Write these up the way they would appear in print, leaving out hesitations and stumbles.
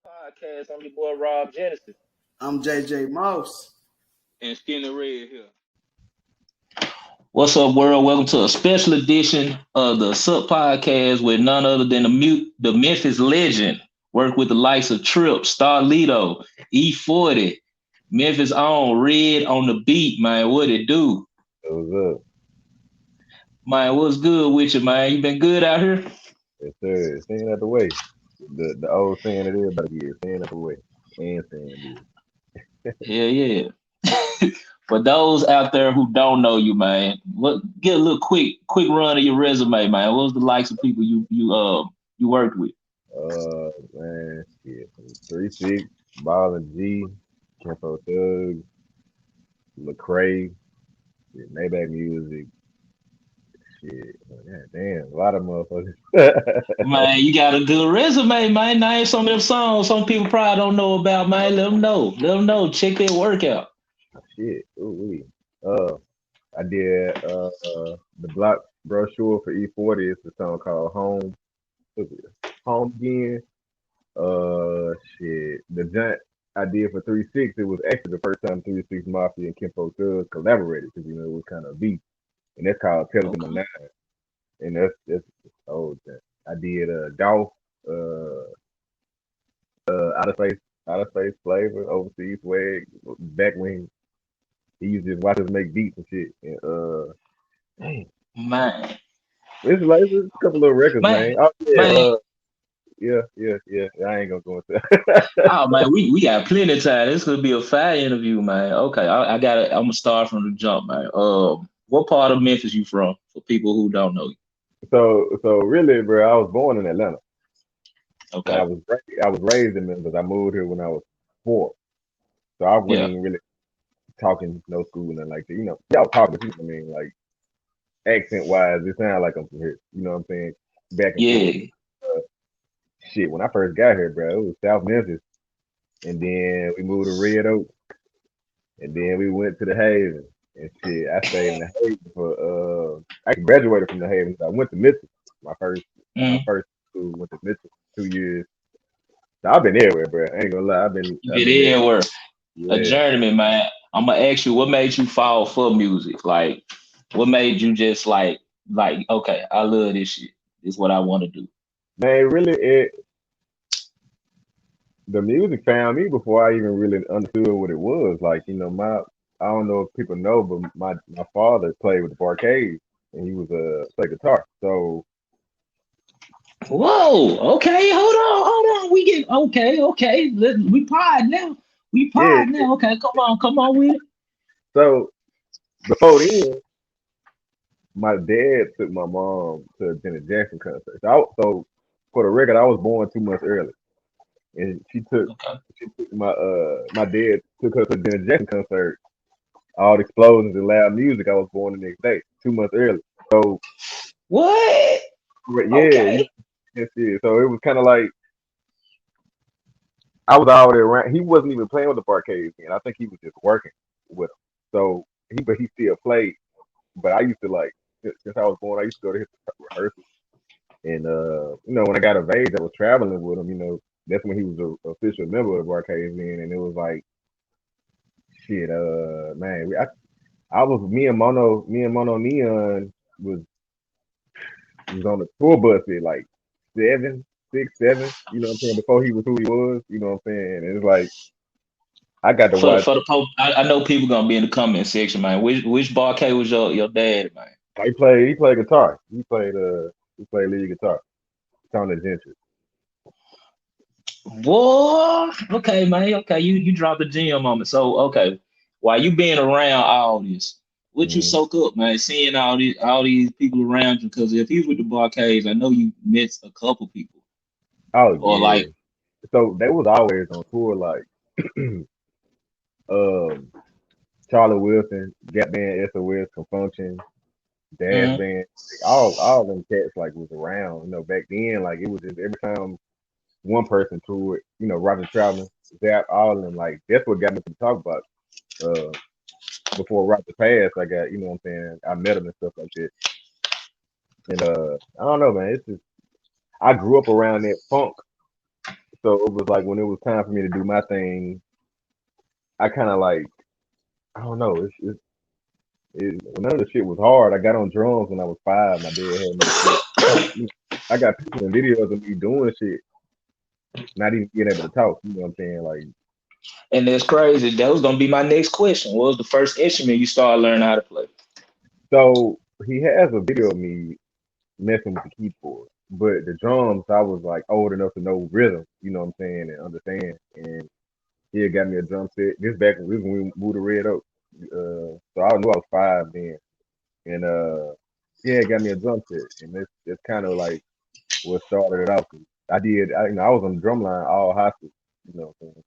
Podcast. I'm your boy Rob Genesis. I'm JJ Moss. And Skinny Red here. What's up, world? Welcome to a special edition of the SUP Podcast with none other than the Memphis legend. Work with the likes of Trip, Starlito, E40, Memphis own Red on the beat, man. What it do? What's up? Man, what's good with you, man? You been good out here? Yes, sir. Staying out the way. The old saying that everybody is staying out the way. And saying this. Yeah. For those out there who don't know you, man, get a little quick run of your resume, man. What was the likes of people you worked with? Man, shit. 3-6, Ball and G, Campo Thug, Lecrae, Maybach Music. Shit. God damn, a lot of motherfuckers. Man, you got a good resume, man. Name some of them songs some people probably don't know about, man. Let them know. Let them know. Check their work out. Shit. Ooh, I did the block brochure for E40. It's a song called Home. Home Again. Shit. The joint I did for 3-6, it was actually the first time 3-6 Mafia and Kimpo Thugs collaborated because it was kind of beef. And that's called Tell Them a Nine. And that's old joint. I did Dolph, outer space flavor, overseas swag, back when he used to just watch us make beats and shit. And dang. Man. It's a couple of records, man. Oh yeah, man. yeah. I ain't gonna go into that. Oh man, we got plenty of time. This could be a fire interview, man. Okay, I'm gonna start from the jump, man. What part of Memphis you from? For people who don't know you. So really, bro, I was born in Atlanta. Okay. I was raised in Memphis. I moved here when I was 4. So I wasn't even really talking no school and like that. Y'all talking, I mean, like accent wise, it sounds like I'm from here. You know what I'm saying? Back and forth. Shit, when I first got here, bro, it was South Memphis, and then we moved to Red Oak, and then we went to the Haven, and shit, I stayed in the Haven for I graduated from the Haven. So I went to Memphis. My first school went to Memphis 2 years. So I've been everywhere, bro. I ain't gonna lie, I've been everywhere. Yeah. A journeyman, man. I'm gonna ask you, what made you fall for music? Like, what made you just like, okay, I love this shit. This is what I want to do. Man, really, the music found me before I even really understood what it was. Like, I don't know if people know, but my father played with the Barcades, and he was play guitar. So, whoa, okay, hold on. We get okay. We pod now. Okay, come on with it. So before then, my dad took my mom to a Janet Jackson concert. So for the record, I was born 2 months early, and she took my dad took her to the Janet Jackson concert. All the explosions and loud music. I was born the next day, 2 months early. So what? Yeah, okay. Yeah. So it was kind of like I was already around. He wasn't even playing with the Barcades, and I think he was just working with them. So he still played. But I used to since I was born, I used to go to his rehearsals. And when I got of age, I was traveling with him. That's when he was an official member of the Barcades, and it was like, shit, man. I was me and Mono Neon was on the tour bus at like 7, 6, 7. You know what I'm saying? Before he was who he was. You know what I'm saying? And it's like I got to watch. For the Pope, I know people gonna be in the comment section, man. Which Barcade was your dad, man? He played guitar. He played lead guitar. Tony Gentry. Boy, okay, man. Okay, you dropped a gem on me. So okay, while you being around all this, what you soak up, man? Seeing all these people around you, because if you with the Barcades, I know you met a couple people. Oh, or yeah. like, so they was always on tour, like Charlie Wilson, Gap Band, SOS, Confunction, Daz Band, all them cats was around. Back then, it was just every time one person toured, Roger Troutman, Zap, all of them. That's what got me to talk about. Before Roger passed, I got, what I'm saying, I met him and stuff like that. And I don't know, man. It's just I grew up around that funk So it was like when it was time for me to do my thing, I kind of like I don't know. None of the shit was hard. I got on drums when I was 5. My dad had me to shit. I got pictures and videos of me doing shit, not even being able to talk. You know what I'm saying? Like, And that's crazy. That was gonna be my next question. What was the first instrument you started learning how to play? so he has a video of me messing with the keyboard, but the drums, I was like old enough to know rhythm. You know what I'm saying and understand. And he had got me a drum set. This back when we moved to Red Oak. So I knew I was 5 then, and yeah, got me a drum set, and it's kind of like what started it off. I was on the drum line all high school. You know what I'm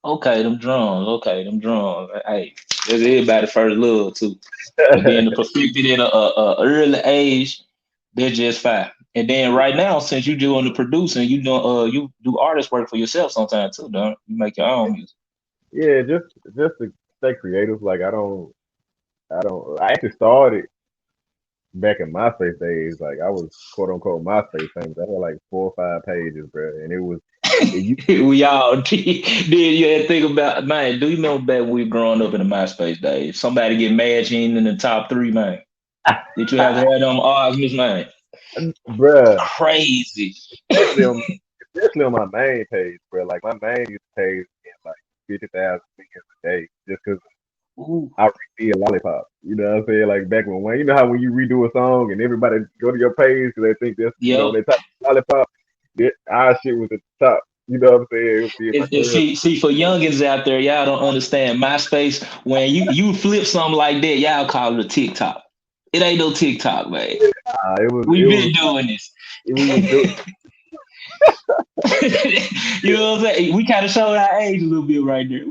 Okay, them drums. Okay, them drums. Hey, that's everybody's first love too. And then saying? to perfect it at a early age, that's just fine. And then right now, since you doing the producing, you do artist work for yourself sometimes too, don't you? Make your own music. Yeah, just to stay creative. Like I actually started back in MySpace days. Like I was quote unquote MySpace famous. I had like 4 or 5 pages, bro, and it We all did. You had to think about, man. Do you remember back when we were growing up in the MySpace days? Somebody get mad you ain't in the top 3, man. Did you have to have them odds, man? bruh, Crazy. especially on especially on my main page, bro. Like my main page getting like 50,000 views a day just because Ooh. I redo Lollipop. You know what I'm saying? Like back when you know how when you redo a song and everybody go to your page because they think that's Yep. they type Lollipop. Our shit was at the top. You know what I'm saying? It would be in my See, for youngins out there, y'all don't understand MySpace. When you flip something like that, y'all call it a TikTok. It ain't no TikTok, man. it was We've been doing this. we was doing You know what I'm saying? We kind of showed our age a little bit right there.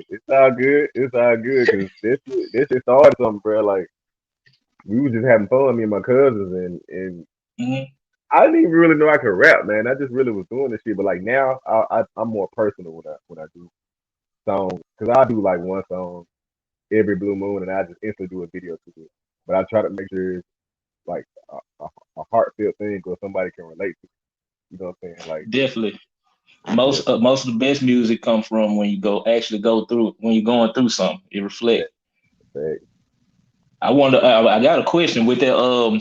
it's all good. It's all good because this shit started something, bro. Like we was just having fun, me and my cousins, and Mhm. I didn't even really know I could rap, man. I just really was doing this shit. But like now, I'm more personal when I do songs because I do like one song every blue moon, and I just instantly do a video to it. But I try to make sure it's like a heartfelt thing or somebody can relate to. You know what I'm saying? Like, Definitely. yeah, Most of the best music come from when you go through when you're going through something. It yeah, reflects. fact. I wonder. I got a question with that.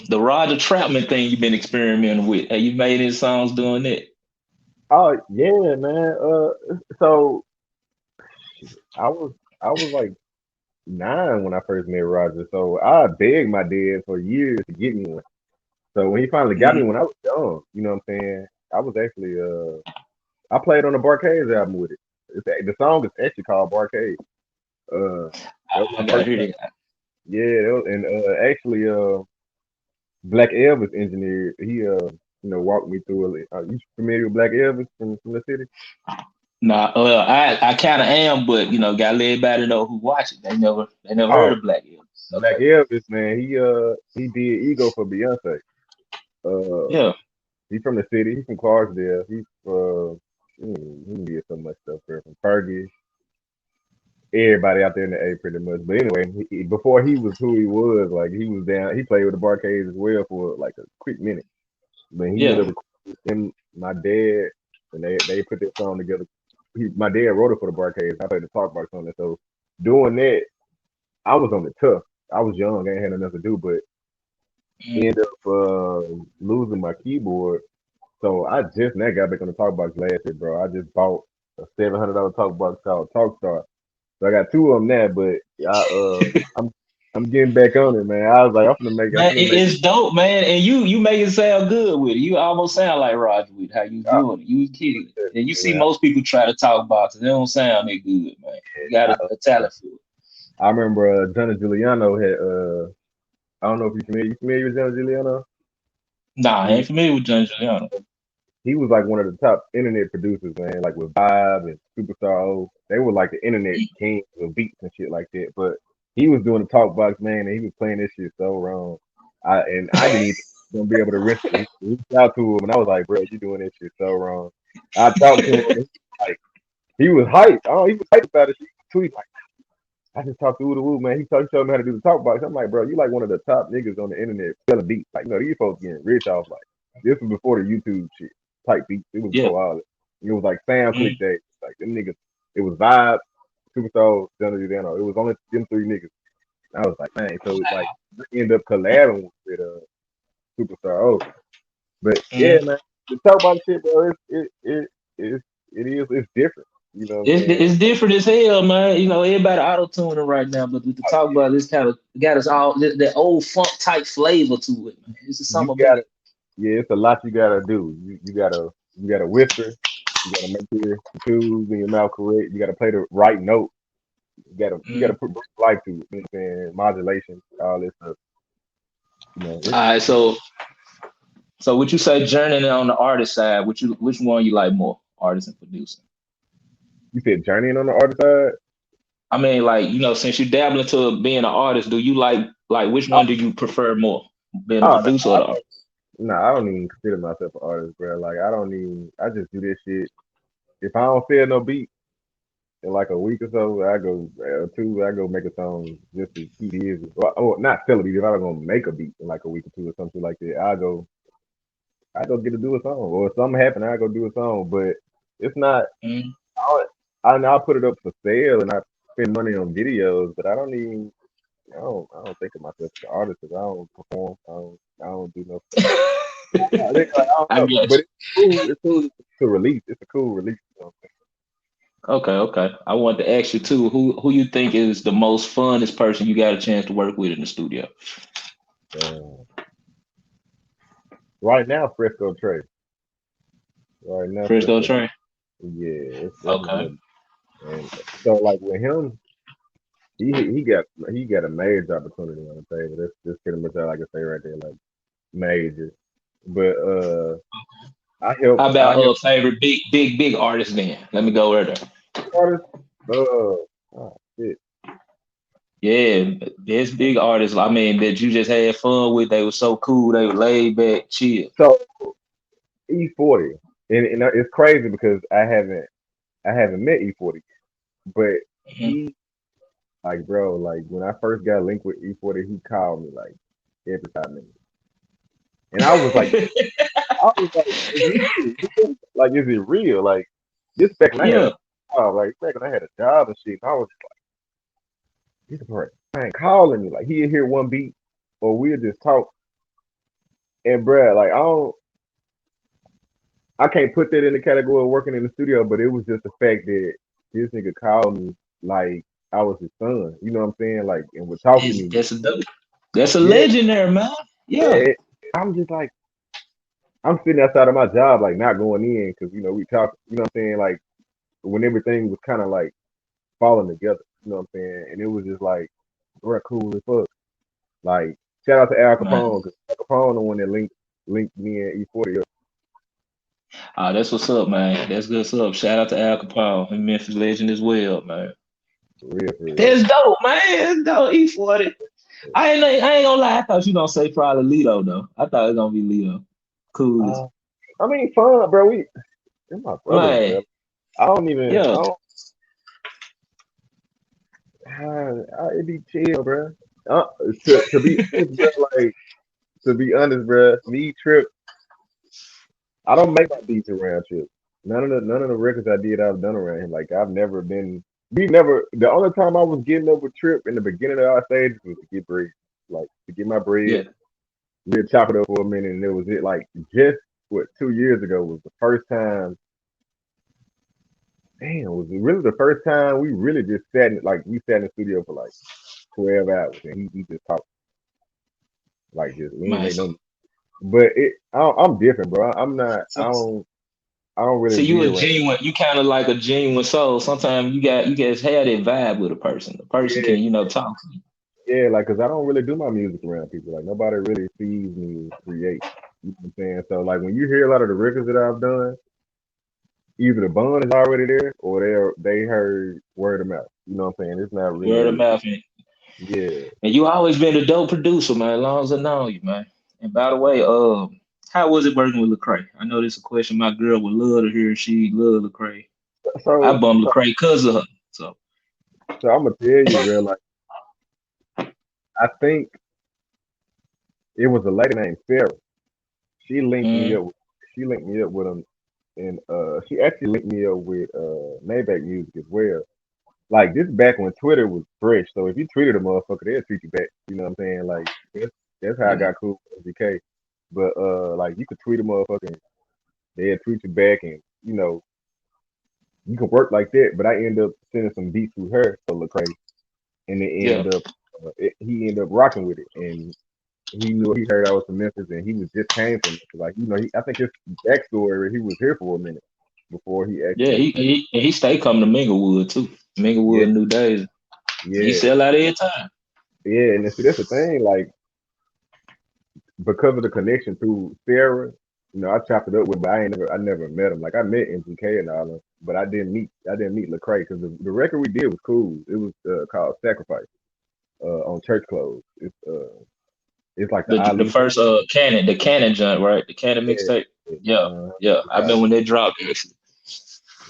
The Roger Troutman thing you've been experimenting with. Have you made any songs doing that? Oh yeah, man. So I was I was like 9 when I first met Roger. So I begged my dad for years to get me one. So when he finally got me Mhm. one, I was young. You know what I'm saying? I was actually I played on the Barcades album with it. The song is actually called Barcade. Uh, that was I my gotta first hear track. that. Yeah, and actually Black Elvis engineered. He walked me through it. You familiar with Black Elvis from the city? Nah, I kind of am, but gotta let everybody know who watch it. They never heard Oh, of Black Hills. Black Okay. Elvis, man. He did Ego for Beyonce. Uh, Yeah. he from the city. He from Clarksdale. He did so much stuff there from Fergie. Everybody out there in the A pretty much. But anyway, before he was who he was, like he was down. He played with the Barcades as well for like a quick minute. But he ended Yeah. up recording him, my dad, and they put that song together. My dad wrote it for the Barcades. I played the talk box on it. So doing that, I was on the tough. I was young, I ain't had nothing to do, but Mhm. ended up losing my keyboard. So I just now got back on the talk box last year, bro. I just bought a $700 talk box called Talkstar. So I got 2 of them now, but I'm I'm getting back on it, man. I was like, I'm Man, gonna make it's dope, man. And you make it sound good with it. You almost sound like Roger with how you I, doing it. You was kidding. And you see man, most people try to talk boxing. They don't sound that good, man. You got I, a talent for it. I remember Johnny Giuliano had I don't know if you're familiar. You familiar with Johnny Giuliano? Nah, I He ain't familiar with John Juliano. he was like one of the top internet producers, man. Like with Vibe and Superstar O, they were like the internet kings of beats and shit like that. But he was doing the talk box, man, and he was playing this shit so wrong. I didn't even gonna be able to reach out to him, and I was like, bro, you doing this shit so wrong. I talked to him, and he was hyped. Oh, he was hyped about it. He tweet like, I just talked to Uda Woo, man. Showed me how to do the talk box. I'm like, bro, you like one of the top niggas on the internet selling beats. Like, these folks getting rich off like this was before the YouTube shit. type beats. It was Yeah. before all that. It was like Sound Mm. Click days. Like them niggas. It was Vibe, Superstar, Johnny Dano. It was only them three niggas. I was like, man. So like, we end up collabing with Superstar. Oh, but yeah, Mm. man. To talk about shit, bro. It's different. You know what I'm saying? It's different as hell, man. You know, everybody auto tuning right now, but to talk about this kind of got us all that old funk type flavor to it, man. It's just You something about gotta, it. yeah, it's a lot you gotta do. You gotta whisper. You gotta make sure the tools in your mouth correct. You gotta play the right note. You gotta Mm. put life to it. You know what I'm saying? Modulation, all this stuff. You know, All right, so would you say journeying on the artist side? Which one you like more, artist and producer? you said journeying on the artist side. I mean, like since you dabble into being an artist, do you like which Oh, one do you prefer more, being a oh, producer or the artist? I don't even consider myself an artist, bro. Like I don't even. I just do this shit. If I don't feel no beat in like a week or so, I go two. I go make a song just to keep his. Or not sell a beat. If I'm gonna make a beat in like a week or two or something like that, I go get to do a song. Or if something happen, I go do a song. But it's not. Mm. I'll put it up for sale and I spend money on videos, but I don't even. I don't think of myself as an artist because I don't perform. I don't do no. I don't I know, get but you. it's cool. It's cool to release. It's a cool release. Okay. I wanted to ask you too, who you think is the most funnest person you got a chance to work with in the studio? Right now, Frisco Trey. Right now, Frisco Frisco. Trey. Yeah, that's his Okay. name. And so, like with him, he got a major opportunity on the table. That's pretty much all I can say right there. Like major. But I help. How I about help favorite big artist then? Let me go right there. artists. Shit. Yeah, there's big artists. I mean, that you just had fun with. They were so cool. They were laid back, chill. So E40, and it's crazy because I haven't met E40, but Mhm. he like bro, like when I first got linked with E40, he called me like every 5 minutes, and I was like, is this shit real? Like, is it real? Like this back when I had a Yeah, job, like back when I had a job and shit, I was just like, this person ain't calling me. Like he'll hear one beat, or we'll just talk, and bruh, like I can't put that in the category of working in the studio, but it was just the fact that this nigga called me like I was his son. You know what I'm saying? Like, and would talk to me. that's a dope. That's a Yeah, legendary man. Yeah, yeah. I'm just like, I'm sitting outside of my job, like not going in because we talk. You know what I'm saying? Like when everything was kind of like falling together. You know what I'm saying? And it was just like, we're cool as fuck. Like shout out to Al man. Capone because Al Capone the one that linked me and E40 up. That's what's up, man. That's good stuff. Shout out to Al Capone, and Memphis legend as well, man. For real, for real. That's dope, man. That's dope. E40. I ain't gonna lie. I thought you gonna say probably Lito though. I thought it was gonna be Lito. Coolest. Uh, I mean, fun, bro. They're my brothers, bro. Man, I don't even. I yeah. don't. It be chill, bro. Uh, to be honest, bro, like to be honest, bro, me Trip, I don't make my beats around Trip. None of the records I did, I've done around him. Like I've never been. We never. The only time I was getting up with Trip in the beginning of our stages was to get bread, like to get my bread. Yeah. We'd chop it up for a minute, and it was it. Like just 2 years ago was the first time. Damn, it was really the first time we really just we sat in the studio for like 12 hours, and he just talked like just we ain't Man, make no. But I'm different, bro. I'm not. I so, don't. I don't really so you be a around. genuine, you kind of like a genuine soul. Sometimes you guys have that vibe with a person. The person can, Yeah, talk to you. yeah, like, cause I don't really do my music around people. Like nobody really sees me create. You know what I'm saying? So like when you hear a lot of the records that I've done, either the bond is already there or they heard word of mouth. You know what I'm saying? It's not Word of really. mouth. Yeah. And you always been a dope producer, man, as long as I know you, man. And by the way, how was it working with Lecrae? I know this is a question my girl would love to hear. She love Lecrae. I So bummed so, Lecrae because of her. So so I'm gonna tell you, bro. Like I think it was a lady named Sarah. She linked me mm, up. She linked me up with him and she actually linked me up with Maybach Music as well. Like this back when Twitter was fresh, so if you tweeted a motherfucker, they'll treat you back. You know what I'm saying? Like that's how I Yeah. got cool with MGK. But like you could tweet a motherfucker, and they'll tweet you back, and you can work like that. But I end up sending some beats to her for Lecrae, and it Yeah. ended up he ended up rocking with it, and he heard I was from Memphis, and he was just came from Memphis. Like I think his backstory, he was here for a minute before he Yeah, actually he stay coming to Minglewood too. yeah Minglewood, New Days. He yeah sell out every time. yeah, and see that's the thing, like because of the connection through Sarah, I chopped it up with, but I never met him. Like I met MGK and all them, but I didn't meet Lecrae because the record we did was cool. It was called Sacrifice on Church Clothes. It's like the The Ali. first the Cannon joint, right? The Cannon Yeah, mixtape. Yeah, yeah. it's I called, remember when they dropped. Actually.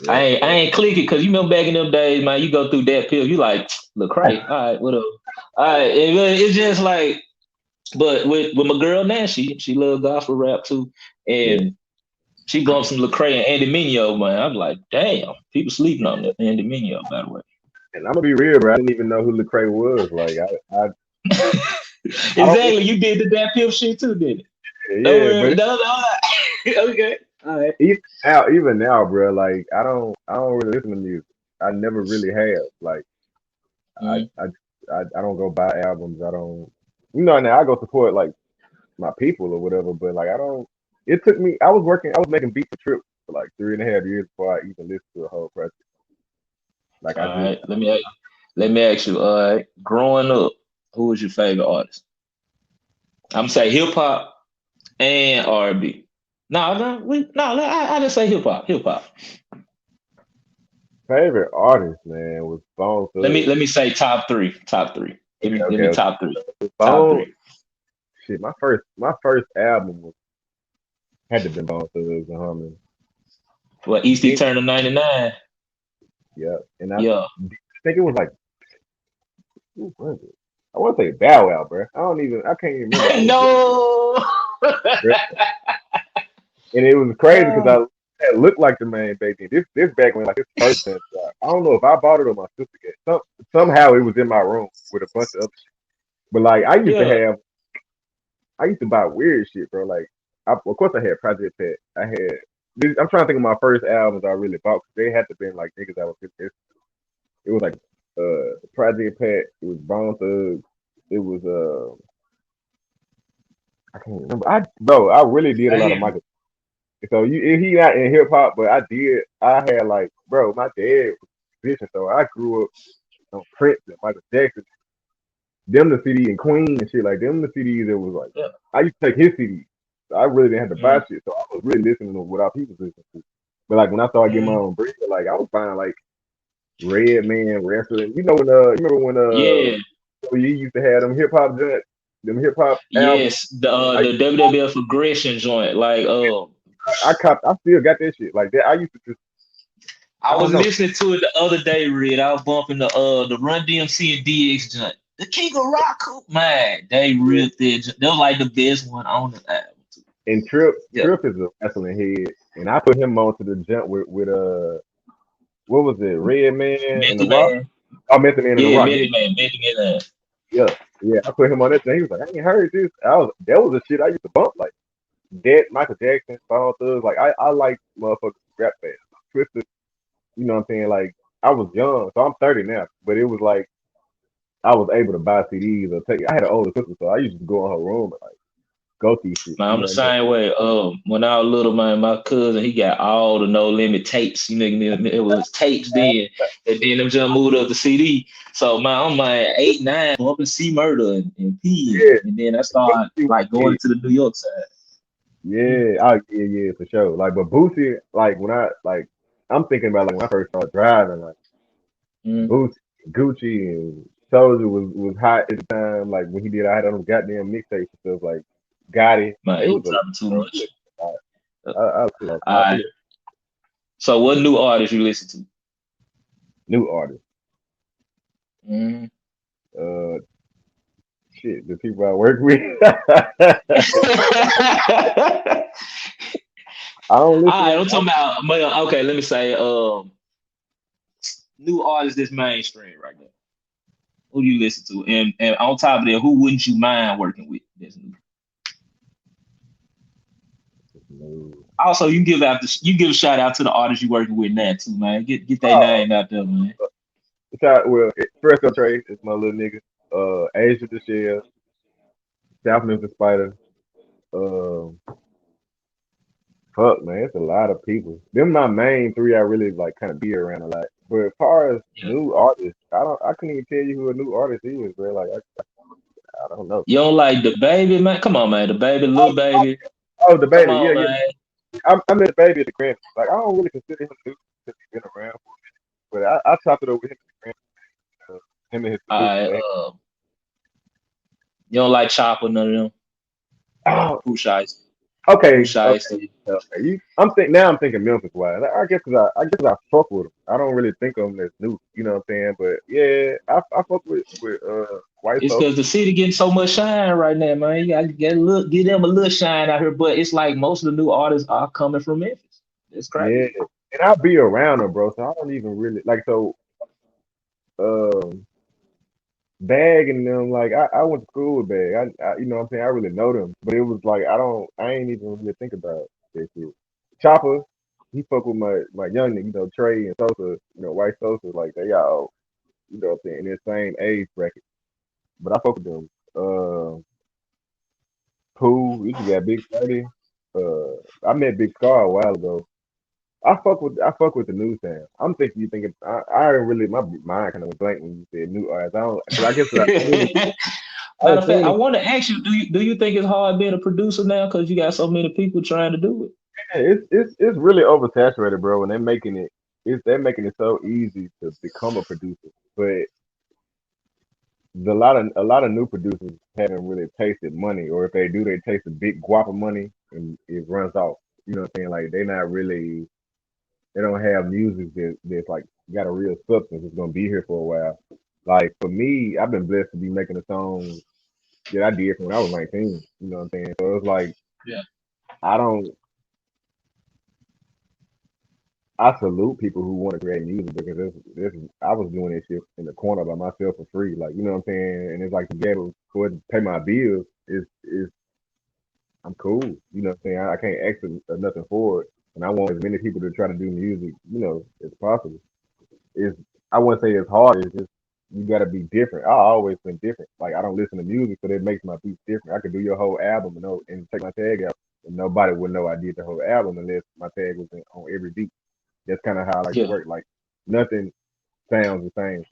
I yeah, ain't clicking because you remember back in them days, man. You go through that pill, you like Lecrae. All right, whatever. All right, it's just like, but with my girl now, she loves gospel rap too, yeah. and she bumps some Lecrae and Andy Mineo, man. I'm like, damn, people sleeping on that Andy Mineo, by the way. And I'm gonna be real, bro. I didn't even know who Lecrae was. Like I don't. Exactly, you did the that pill shit too, didn't it? Don't Yeah, worry, but no. Okay, all right. even now, bro. Like I don't really listen to music. I never really have. Like I Mm. I I don't go buy albums. I don't. Now I go support like my people or whatever. But like I don't. It took me. I was working. I was making beats for Trip for like 3.5 years before I even listened to a whole project. Like All I just right, let me ask you. Growing up, who was your favorite artist? I'm gonna say hip hop and R&B. I just say hip hop. Hip hop. favorite artist, man, was Bone Let me Thugs. let me say top three. Top three. Give me Okay. top three. Top Bone three. shit. My first album had to been Bone Thugs and Harmony. Well, East Then Eternal '99. yeah, and I Yeah. think it was like who was it? I want to say Bow Wow, bro. I can't even remember. I was No. bro. And it was crazy because I looked like the man back then. This back when like his first time dropped. I don't know if I bought it or my sister got it. Somehow it was in my room with a bunch of other shit. But like Yeah. I used to buy weird shit, bro. Like of course I had Project Pat. I'm trying to think of my first albums I really bought because they had to been like niggas I was it was like Project Pat, it was Bone Thugs, it was I can't remember. I really did a lot of Damn. Michael. So he not in hip hop, but I had like bro, my dad was a musician, so I grew up on Prince and Michael Jackson, them the CD and Queen and shit like them the CDs that was like Yeah. I used to take his CDs. So I really didn't have to buy Mm, shit. So I was really listening to what our people was listening to. But like when I started getting my mm. own breed, like I was buying like Red Man wrestling. When you remember when Yeah. you used to have them hip hop albums. Yes. The I the WWF aggression joint. Like I still got that shit. Like that I used to just I I don't was know. listening to it the other day, Red. I was bumping the Run DMC and DX joint. The King of Rock, man, they Yeah. ripped it. They was like the best one on the album. Too. And Trip Yeah, Trip is a wrestling head. And I put him onto the jump with what was it, Red Man and The Method Rock? Man. Oh, Method Man and The Yeah, Rock. Yeah, Method Man. yeah, yeah. I put him on that thing. He was like, I ain't heard this. That was the shit I used to bump like that. Michael Jackson, Bone Thugs. Like I like motherfuckers rap fast. Twisted. You know what I'm saying? Like I was young, so I'm 30 now. But it was like I was able to buy CDs or take. I had an older sister, so I used to go in her room and like go through shit. Man, You I'm know the what I'm saying? same way. When I was little, man, my cousin he got all the No Limit tapes. It was tapes then, and then them just moved up to CD. So man, I'm like 8, 9, bumping C Murder and P, Yeah. and then I started like going Yeah, into the New York side. yeah, for sure. Like, but Boosie, like when I'm thinking about like when I first started driving, like Mm. Boosie, Gucci, and Soldier was hot at the time. Like when I had on them goddamn mixtapes and stuff. Like Gotti, Man, it he was was dropping too much. Uh, I I really So what new artists you listen to? new artists. Mm. Uh, shit, the people I work with. I don't All right, listen. I'm talking about. Well, okay, let me say, new artists that's mainstream right now. Who do you listen to? And on top of that, who wouldn't you mind working with? That's new. No. Also, you give a shout out to the artists you working with now too, man. Get their Oh, name out there, man. First up, Trey is my little nigga. Asia the Shell, South Memphis Spider. Um, Fuck, man, it's a lot of people. Them my main three. I really like kind of be around a lot. But as far as Yeah. new artists, I couldn't even tell you who a new artist is, bro. Like I don't know. You don't like the baby, man? Come on, man. The baby, Oh, little baby. oh, the Come baby, yeah, on, yeah. man. I met the baby at the Grammy. Like I don't really consider him new because he's been around, but I chopped it over him at the Grammy. Him and his All producer. right. You don't like Chopper, none of them. Oh, Who shiesty? Who okay, okay. shiesty? Okay. I'm thinking Memphis wise. I guess 'cause I fuck with him. I don't really think of him as new. You know what I'm saying? But yeah, I fuck with White It's Soul. because the city getting so much shine right now, man. You gotta get them a little shine out here. But it's like most of the new artists are coming from Memphis. It's crazy. Yeah, and I'll be around him, bro. So I don't even really like so. Um, Bag and them, like I went to school with Bag. You know what I'm saying? I really know them, but it was like I ain't even really think about that shit. Chopper, he fuck with my young nigga, you know, Trey and Sosa, you know, White Sosa, like they all, you know what I'm saying, in the same age bracket. But I fuck with them. Pooh, you got Big 30. I met Big Scar a while ago. I fuck with the new sound. I'm thinking you thinking I didn't really my mind kind of went blank when you said new artists. I don't because I guess I Matter done of fact, seen I them. want to ask you: Do you think it's hard being a producer now because you got so many people trying to do it? Yeah, it's really oversaturated, bro, and they're making it so easy to become a producer. But a lot of new producers haven't really tasted money, or if they do, they taste a big guap of money and it runs off. You know what I'm saying? Like they don't have music that's like got a real substance. It's gonna be here for a while. Like for me, I've been blessed to be making a song that I did from when I was 19. You know what I'm saying? So it's like Yeah, I don't I salute people who want to create music because this I was doing this shit in the corner by myself for free, like you know what I'm saying. And it's like to be able for it to pay my bills is I'm cool, you know what I'm saying. I can't ask for nothing for it, and I want as many people to try to do music, you know, as possible. It's I wouldn't say it's hard. It's just you got to be different. I always been different. Like I don't listen to music, so that makes my beats different. I could do your whole album and take my tag out, and nobody would know I did the whole album unless my tag was on every beat. That's kind of how I like to yeah. work. Like nothing sounds the same.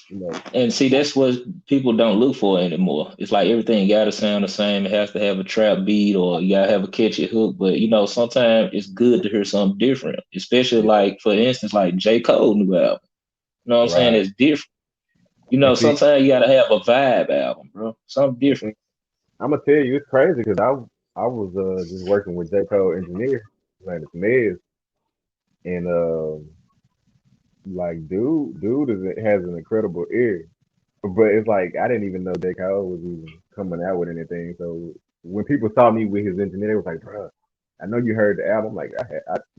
You know. And see, that's what people don't look for anymore. It's like everything got to sound the same. It has to have a trap beat or you got to have a catchy hook. But sometimes it's good to hear something different, especially Yeah. like, for instance, like J. Cole new album. You know what I'm saying? Right. It's different. And see, Sometimes you got to have a vibe album, bro. Something different. I'm gonna tell you, it's crazy because I was just working with J Cole engineer, his name is Nez, and like dude has an incredible ear, but it's like I didn't even know J Cole was even coming out with anything. So when people saw me with his engineer, they was like, bro, I know you heard the album. Like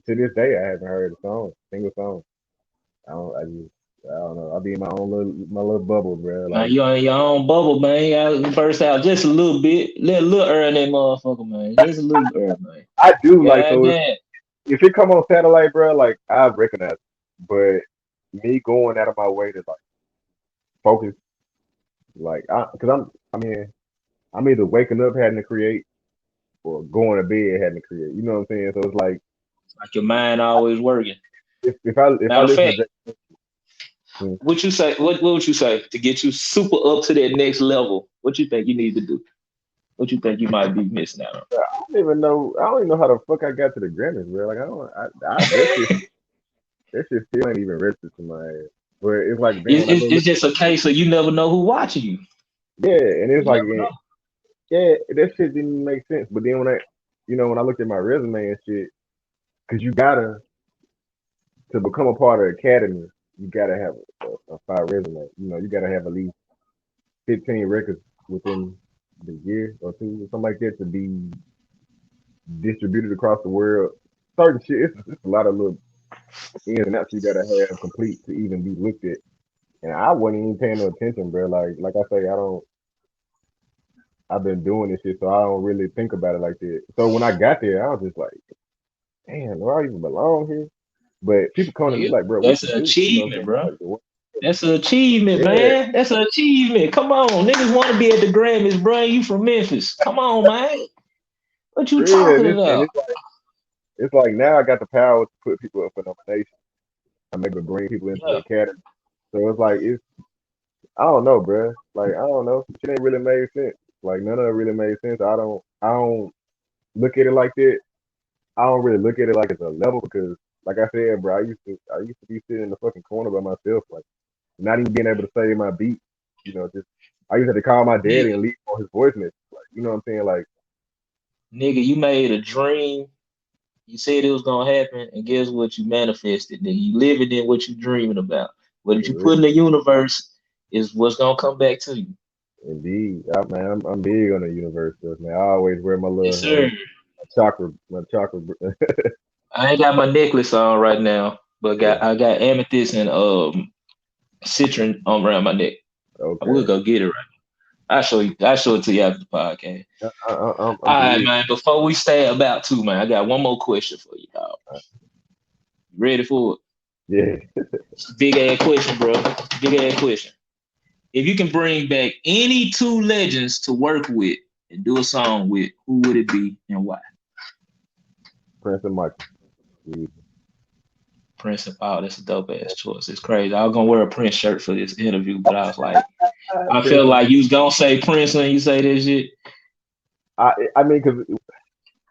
to this day, I haven't heard a song, single song. I don't know. I'll be in my little bubble, bro. Man, Like you on your own bubble, man. You got to burst out just a little bit. Little early in that motherfucker, man. Just a little early, man. I do like God so damn. if it come on satellite, bro, like I recognize it. But me going out of my way to like focus, like because I mean I'm either waking up having to create or going to bed having to create. You know what I'm saying? So it's like Like your mind always working. if I Matter of listen to fact, J. Mm, what you say? What would you say to get you super up to that next level? What you think you need to do? What you think you might be missing out on? I don't even know how the fuck I got to the Grammys, bro. Like I don't I that shit still ain't even registered to my ass. But it's like damn when I go It's look, just a case of you never know who watching you. yeah, and it's You like never know. yeah, that shit didn't make sense. But then when I looked at my resume and shit, because you gotta to become a part of the academy, you gotta have a fire resume. You know, you gotta have at least 15 records within the year or two, or something like that, to be distributed across the world. certain shit. It's a lot of little ins and outs you gotta have complete to even be looked at. And I wasn't even paying no attention, bro. Like I say, I've been doing this shit, so I don't really think about it like that. So when I got there, I was just like, damn, do I even belong here? But people come to me like, bro, what That's you an do? You know what achievement, I'm bro. saying? Like, That's an achievement, yeah, man. That's an achievement. Come on, niggas want to be at the Grammys, bro. You from Memphis? Come on, man. What you yeah, talking about? it's like now I got the power to put people up for nomination. I'm able to bring people into the Yeah, academy. So it's like I don't know, bro. Like I don't know. It ain't really made sense. Like none of it really made sense. I don't look at it like that. I don't really look at it like it's a level because, like I said, bro, I used to be sitting in the fucking corner by myself, like not even being able to say my beat. You know, just I used to have to call my daddy nigga, and leave on his voice message. Like, you know what I'm saying? Like, nigga, you made a dream. You said it was gonna happen, and guess what? You manifested, nigga. You living in what you dreaming about. What you put in the universe is what's gonna come back to you. indeed, man, I'm big on the universe stuff, man. I always wear my Yes, little sir. my chakra. I ain't got my necklace on right now, but Yeah, I got amethyst and citron on around my neck. I will okay. go get it right. I'll show you. I'll show it to you after the podcast. I'm All right, big. man. Before we stay about two, man, I got one more question for you, dog. Ready for it? Yeah. It's a big ass question, bro. Big ass question. If you can bring back any two legends to work with and do a song with, who would it be and why? Prince and Michael. Yeah. Prince and oh, that's a dope ass choice. It's crazy. I was gonna wear a Prince shirt for this interview, but I was like, I Prince feel and, like you was gonna say Prince when you say this shit. I mean, cause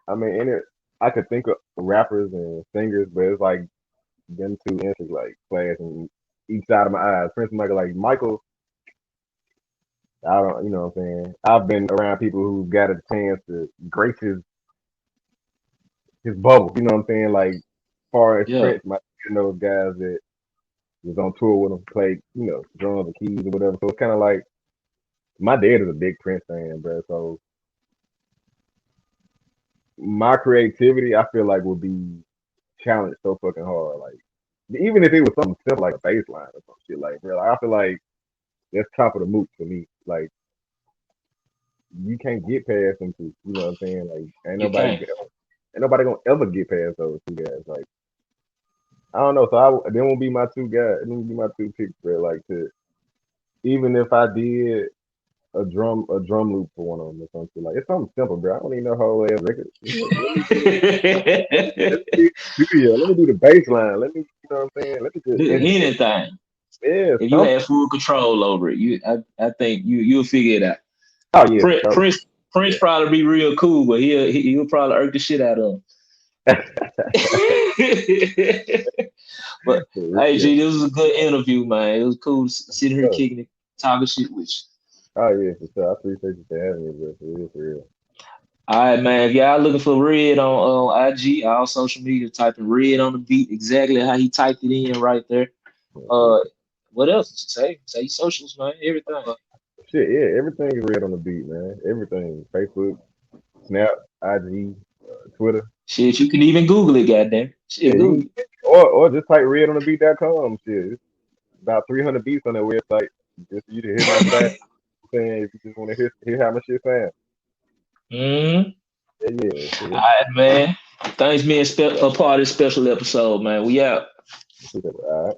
I mean, I could think of rappers and singers, but it's like them two answers like flashing each side of my eyes. Prince and Michael, like Michael, I don't, you know what I'm saying. I've been around people who got a chance to grace his bubble. You know what I'm saying? Like, far as Yeah, Prince, my you know those guys that was on tour with him, played drums and keys or whatever. So it's kind of like my dad is a big Prince fan, bro. So my creativity, I feel like would be challenged so fucking hard. Like even if it was something simple like a bass line or some shit, like bro, I feel like that's top of the moot for me. Like you can't get past them two. You know what I'm saying? Like you can't. ain't nobody gonna ever get past those two guys. Like I don't know. So they won't be my two guys. It won't be my two picks, bro. Like to even if I did a drum loop for one of them or something like it's something simple, bro. I don't even know whole ass record. Let me do the bass line. Let me, you know what I'm saying? Let me just Do introduce. anything. Yeah, If you something. had full control over it, I think you'll figure it out. Oh yeah, for Prince sure. Prince, Prince Yeah. probably be real cool, but he'll probably irk the shit out of him. But hey, Yeah. G, this was a good interview, man. It was cool sitting here kicking it, talking shit with you. Oh yeah, for sure. I appreciate you for having me, bro. For real. All right, man. If y'all looking for Red on IG, all social media, type in Red on the beat, exactly how he typed it in right there. Yeah. What else did you say? Say socials, man. Everything. Shit, yeah, everything is red on the beat, man. Everything. Facebook, Snap, IG, Twitter. Shit, you can even Google it, goddamn. Yeah, Shit, Google it. or just type redonthebeat.com. Shit, it's about 300 beats on that website. Just for you to hear my style. Saying if you just want to hear how my shit sound. Mm-hmm. Yeah, All yeah. right, man. Thanks being a part of this special episode, man. We out. All right.